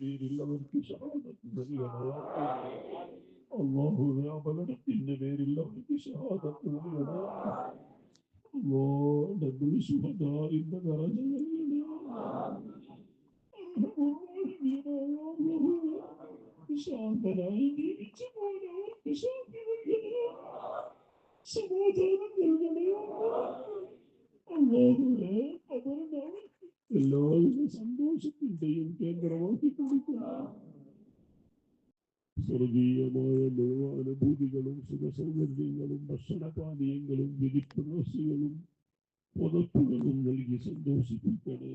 പേരിൽ അവർക്ക് ഷഹാദത്ത് നൽകണേ. അല്ലാഹുവേ അപകടത്തിന്റെ പേരിൽ അവർക്ക് ഷഹാദത്ത് നൽകണേ. അല്ലാഹുവേ ശുഹദാഇന്റെ ദറജ നൽകണേ. ശാന്തനായി ജീവിച്ചു പോലെ അവർക്ക് ശാന്തി നൽകണേ. സമാധാനം നൽകണേ. അല്ലാഹുവേ അവർക്ക് എല്ലാവിധ സന്തോഷത്തിന്റെയും കേന്ദ്രമാക്കി കൊടുക്കണം. സ്വർഗീയമായ ലോകാനുഭൂതികളും സുഖസൗകര്യങ്ങളും ഭക്ഷണപാനീയങ്ങളും വിരിപ്രവാസികളും പുതപ്പുകളും നൽകി സന്തോഷിപ്പിക്കണേ.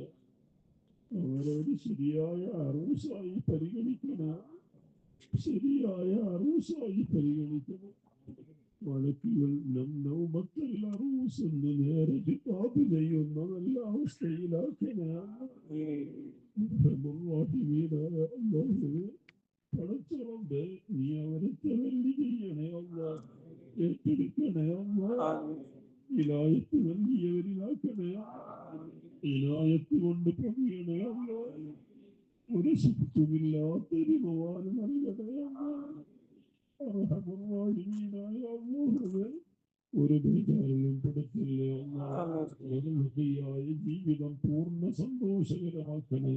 അവരോട് ശരിയായ അറൂസായി പരിഗണിക്കണം. ശരിയായ അറൂസായി പരിഗണിക്കണം. മലക്കുകൾ നൗമത്തൽ അറൂസ് എന്ന് നേരെ കിതാബ് ചെയ്യുന്ന നല്ല അവസ്ഥയിലാക്കണേ. പടച്ചറമ്പ് നീ അവരെ തവല്ലി ചെയ്യണേ. അല്ലാഹ് ഏറ്റെടുക്കണേ. അല്ലാഹ് വിലായത്ത് നൽകിയവരിലാക്കണേ. വിലായത്ത് കൊണ്ട് പൊങ്ങിയണേ. അല്ലാഹ് ഒരു ശക്തിയില്ലാത്തൊരു ഭഗവാൻ നൽകണേ. അർഹമുർറാഹിമീനായ അല്ലാഹുവേ ഒരു ബേജാറിലും പെടുത്തില്ലേ. അല്ലാഹ് ജീവിതം പൂർണ്ണ സന്തോഷകരമാക്കണേ.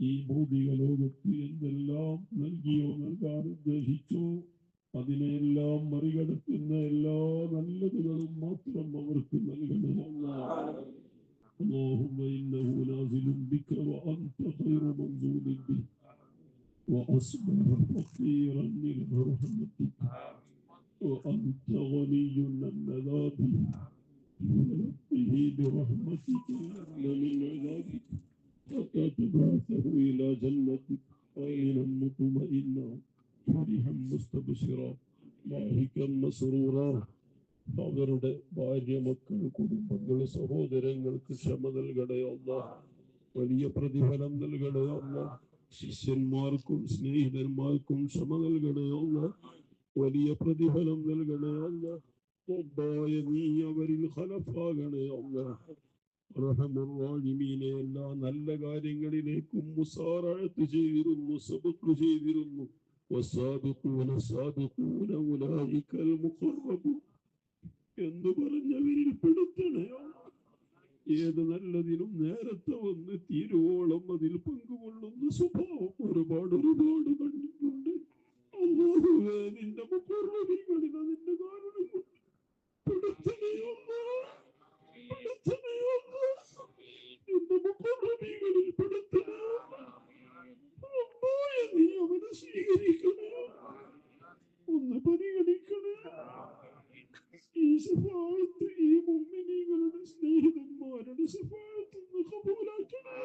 ഈ ഭൗതിക ലോകത്ത് എന്തെല്ലാം നൽകിയോ നൽകാൻ ഉദ്ദേശിച്ചോ അതിനെല്ലാം മറികടക്കുന്ന എല്ലാ നല്ലതുകളും മാത്രം അവർക്ക് നൽകണേ. اللهم إنه نازل بك وأنت خير منزول به وأصبح فقيرا إلى رحمتك وأنت غني عن عذابه ونقه برحمتك من عذابك حتى تبعثه إلى جنتك آمنا مطمئنا فرحا مستبشرا ضاحكا مسرورا. അവരുടെ ഭാര്യ, മക്കൾ, കുടുംബങ്ങൾ, സഹോദരങ്ങൾക്ക് ക്ഷമ നൽകണേ. അല്ലാഹ് വലിയ പ്രതിഫലം നൽകണേ. അല്ലാഹ് ശിഷ്യന്മാർക്കും സ്നേഹിതന്മാർക്കും ക്ഷമ നൽകണേ. അല്ലാഹ് വലിയ പ്രതിഫലം നൽകണേ. അല്ലാഹ് നീ അവരിൽ ഖലഫാകണേ. അല്ലാഹ് റഹ്മത്തുള്ളാഹിമീനെ എല്ലാ നല്ല കാര്യങ്ങളിലേക്കും മുസാറഅത്ത് ചെയ്തിരുന്നു, സബഖ് ചെയ്തിരുന്നു. വസാബിഖൂന സാബിഖൂന ഉലൈകൽ മുഖറബൂൻ എന്ന് പറഞ്ഞവരിൽ പെടുത്തണേ. ഏത് നല്ലതിനും നേരത്തെ വന്ന് തീരുവോളം അതിൽ പങ്കുകൊള്ളുന്ന സ്വഭാവം ഒരുപാട് കണ്ടിട്ടുണ്ട്. അല്ലാഹുവേ നിന്റെ മുഖറബീകളിൽ അതിന്റെ കാരണം പെടുത്തണേ. എന്റെ മുഖറബീകളിൽ പെടുത്തണേ. നീ അവനെ സ്വീകരിക്കണേ, ഒന്ന് പരിഗണിക്കണേ. ഈ ശഫാഅത്ത് ഈ മുഅ്മിനീങ്ങളുടെ സ്നേഹിതന്മാരുടെ ശഫാഅത്ത് ഒന്ന് ഖബൂലാക്കണേ.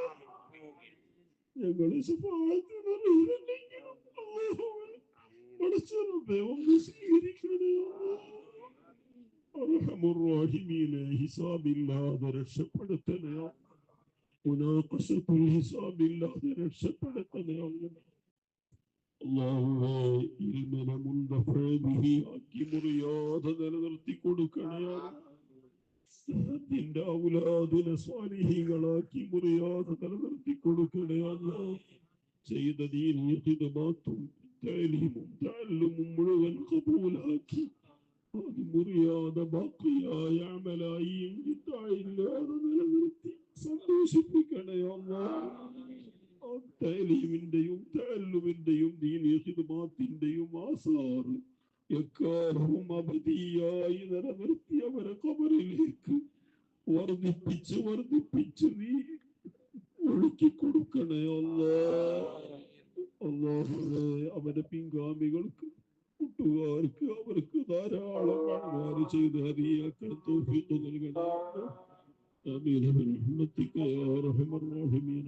ഞങ്ങളെ ശഫാഅത്ത് നിറവേറണമെങ്കിലും അല്ലാഹുവേ പടച്ചറബ്ബേ ഒന്ന് സ്വീകരിക്കണേ. അർഹമുർറാഹിമീനെ ഹിസാബില്ലാതെ രക്ഷപ്പെടുത്തണേ. മുനാഖശത്തുൽ ഹിസാബില്ലാതെ രക്ഷപ്പെടുത്തണേ. അല്ലാഹുവേ ഇൽമിനെ മുൻതഫഅ ആക്കി മുറിയാതെ നിലനിർത്തി കൊടുക്കണേ. നിന്റെ ഔലാദിനെ സ്വാലിഹീങ്ങളാക്കി മുറിയാതെ നിലനിർത്തി കൊടുക്കണേ. അല്ലാഹ് ചെയ്ത ദീനീ ഖിദ്മത്തും തഅലീമും തഅല്ലുമും മുഴുവൻ ഖബൂലാക്കി അത് മുറിയാതെ ബാക്കിയായ അമലായി ഇല്ലാതെ നിലനിർത്തി സന്തോഷിപ്പിക്കണേ. അല്ലാഹ് തഅലീമിന്റെയും തഅല്ലുമിന്റെയും ദീനീ ഖിദ്മത്തിന്റെയും ആസാർ എക്കാലവും അബദിയായി നിലനിർത്തി അവരെ ഖബറിലേക്ക് വർദ്ധിപ്പിച്ച് നീ ഒഴുക്കി കൊടുക്കണേ. അല്ലാഹുവേ അവരുടെ പിൻഗാമികൾക്ക് കൂട്ടുകാർക്ക് അവർക്ക് ധാരാളം അമൽ ചെയ്ത് ഹദിയാക്കാൻ തൗഫീഖ് നൽകണേ. ആമീൻ ബിറഹ്മതിക യാ അർഹമർ റഹീമീൻ.